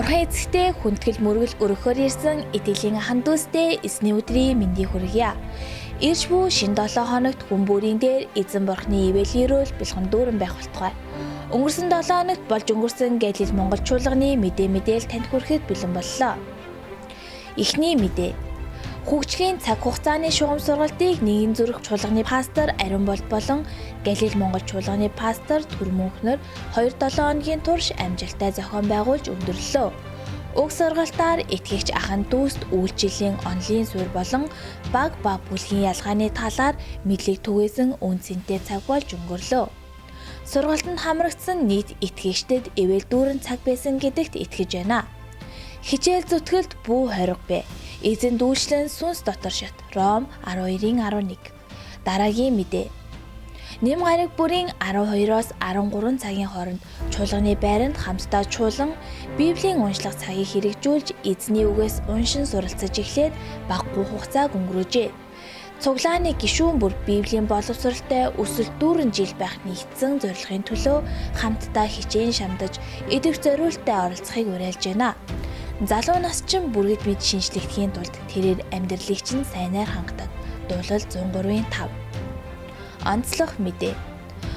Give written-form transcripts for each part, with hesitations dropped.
Бурхан эцэгтэй хүндэтгэл мөргөл өргөхөөр ирсэн итгэлийн ахан дүүстэй эзний өдрийн мэндийг хүргье. Ирж буй шинэ 7 хоногт хүн бүрийн дээр эзэн бурхны ивэлийн өрөөл бэлхэн дүүрэн байх болтугай. Өнгөрсөн 7 хоногт болж өнгөрсөн Галил Монгол чуулганы мэдээлэл танд хүрэхэд бэлэн боллоо. Эхний мэдээ. Хүүхчлийн цаг хугацааны шугам сургалтыг нэгэн зүрх чуулганы пастор Ариун Болд болон Галил Монгол чуулганы пастор Түрмөнхнөр 2-7 хоногийн турш амжилттай зохион байгуулж өндөрлөө. Уг сургалтаар итгэгч ахан дүүст үйлчлэлийн онлайн суурь болон баг бүлгийн ялгааны талаар мэдлэг түгээсэн үнцэнтэй цаг болж өнгөрлөө. Сургалтанд хамрагдсан нийт итгэгчдэд ивэл дүүрэн цаг байсан гэдэгт итгэж байна. Хичээл зүтгэлд бүү хориг бэ. Эзэн дүүлчлэн сүнс дотор шат. Ром 12:11. Дараагийн мэдээ. Нэм гараг бүрийн 12-оос 13 цагийн хооронд чуулганы байранд хамтдаа чуулан Библийн уншлах цагийг хэрэгжүүлж эзний үгээс уншин суралцаж эхлээд багагүй хугацааг өнгөрөөжээ. Цуглааны гишүүн бүр Библийн боловсролтой өсөлт дүүрэн жил байх нэгдсэн зорилгын төлөө хамтдаа хичээн шамдаж идэвх зориулттай оролцохыг уриалж байна. Залуу нас чинь бүргэд мэд шинжлэхдхийн тулд тэрээр амьдралыг чинь сайнаар хангадаг. Дуулал 103:5. Онцлог мэдээ.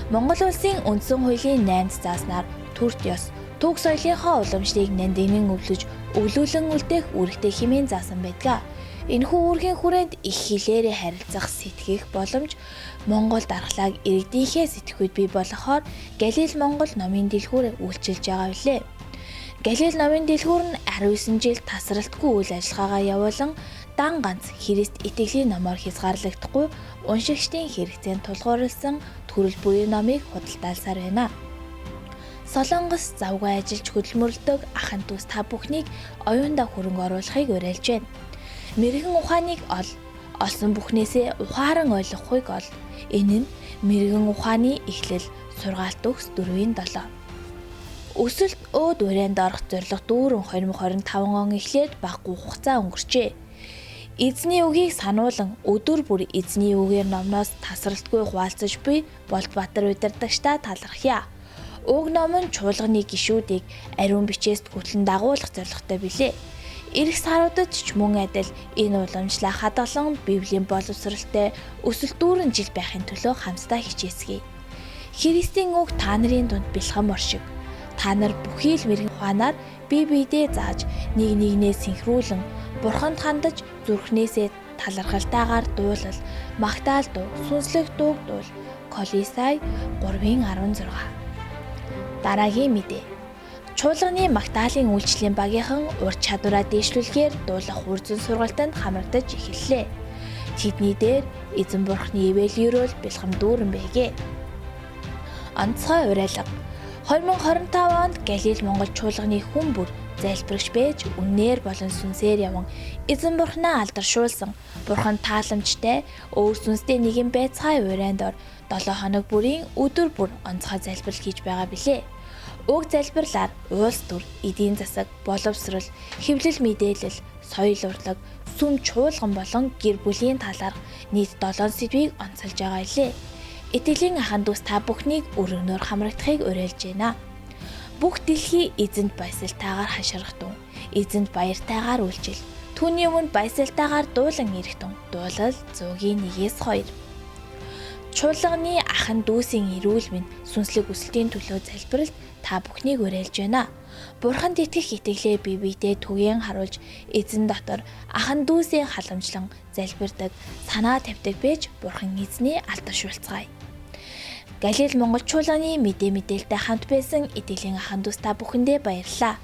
Монгол улсын үндсэн хуулийн 8 зааснаар төрт ёс, төг соёлынхоо уламжлалыг нандинын өвлөж, өглөөлөн үлдээх үүрэгтэй хэмээн заасан байдаг. Энэхүү үүргийн хүрээнд их хилээрээ харилцах сэтгэх боломж Монгол дархлааг иргэдийнхээ сэтгхүйд бий болохоор Галил Монгол номын дэлгүүрээр үйлчилж байгаа билээ. Галил номын дэлгүүр нь 19 жил тасралтгүй үйл ажиллагаагаа явуулан дан ганц Христ итгэлийн номоор хязгаарлагдахгүй уншигчдын хэрэгцээнд тулгуурласан төрөл бүрийн номыг худалдаалсаар байна. Солонгос завгүй ажиллаж хөдөлмөрлөдөг ахан дүүс та бүхнийг оюундаа хөрөнгө оруулахыг уриалж байна. Мэргэн ухааныг олсон бүхнээсээ ухаан ойлгохыг ол. Энэ нь мэргэн ухааны эхлэл сургаалт төгс 4-7. Өсөлт өөд урайнд орох зорилго дүүрэн 2025 он эхлээд багагүй хугацаа өнгөрчээ. Эзний үгийг сануулan өдөр бүр эзний үгээр номноос тасралтгүй хуваалцаж буй Болдбаатар удирдагчдаа талархъя. Уг ном нь чуулганы гишүүдийг ариун бичээст хөтлөн дагуулах зорилготой билээ. Ирэх саруудад ч мөн адил энэ уламжлаа хадгалан Библийн боловсролтой өсөлт дүүрэн жил байхын төлөө хамтдаа хичээцгээе. Христийн үг та нарын дунд бэлхэн оршиг. Та нар бүхий л мэрэгэн ухаанаар бие биедээ зааж нэг нэгнээ синхруулан бурханд хандаж зүрхнээсээ талархалтайгаар дуулал, магтаал дуу, сүнслэг дууг дуул. Колосай 3:16. Дараагийн мэдээ. Чуулганы магтаалын үйлчлэлийн багийнхан ур чадвараа дээшлүүлэхээр дуулах үрзэн сургалтанд хамрагдаж эхэллээ. Тэдний дээр эзэн бурхны ивэлийн өрөөл бэлхэм дүүрэн байгээ. Онцгой уриалга. 2025 онд Галил Монгол чуулганы хүн бүр залбирагч байж үннээр болон сүнсээр яван эзэн бурхнаа алдаршуулсан бурхан тааламжтай өөр сүнстэй нэгэн байцгай урайнд ор 7 хоног бүрийн өдөр бүр онцгой залбирал хийж байгаа билээ. Уг залбирлаар улс төр, эдийн засаг, боловсрол, хэвлэл мэдээлэл, соёл урлаг, сүм чуулган болон гэр бүлийн талаарх нийт 7 сэдвийг онцолж байгаа илээ. Итгэлийн ахан дүүс та бүхнийг өргөнөөр хамрагдахыг уриалж байна. Бүх дэлхий эзэнт баясгалтайгаар хашгирах тун. Эзэнт баяртайгаар үйлчил. Түүний өмнө баясгалтайгаар дуулан ирэх тун. Дуулал 101:2. Чуулганы ахан дүүсийн эрүүл мэнд, сүнслэг өсөлтийн төлөө залбиралд та бүхнийг уриалж байна. Бурханд итгэх итгэлээ бие биедээ түгээн харуулж эзэн дотор ахан дүүсийн халамжлан залбирдаг, санаа тавьдаг байж бурхан эзний алдаршуулцгаая. Галил Монгол чуулганы мэдээлэлтэй хамт байсан итгэлийн ахан дүүс та бүхэндээ баярлалаа.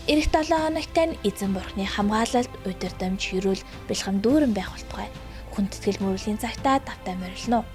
Ирэх 7 хоногт нь эзэн бурхны хамгаалалт, удирдамж, ерөөл бэлхэм дүүрэн байх болтугай. Хүндэтгэл мөрөлийн цагтаа давтаа морилно.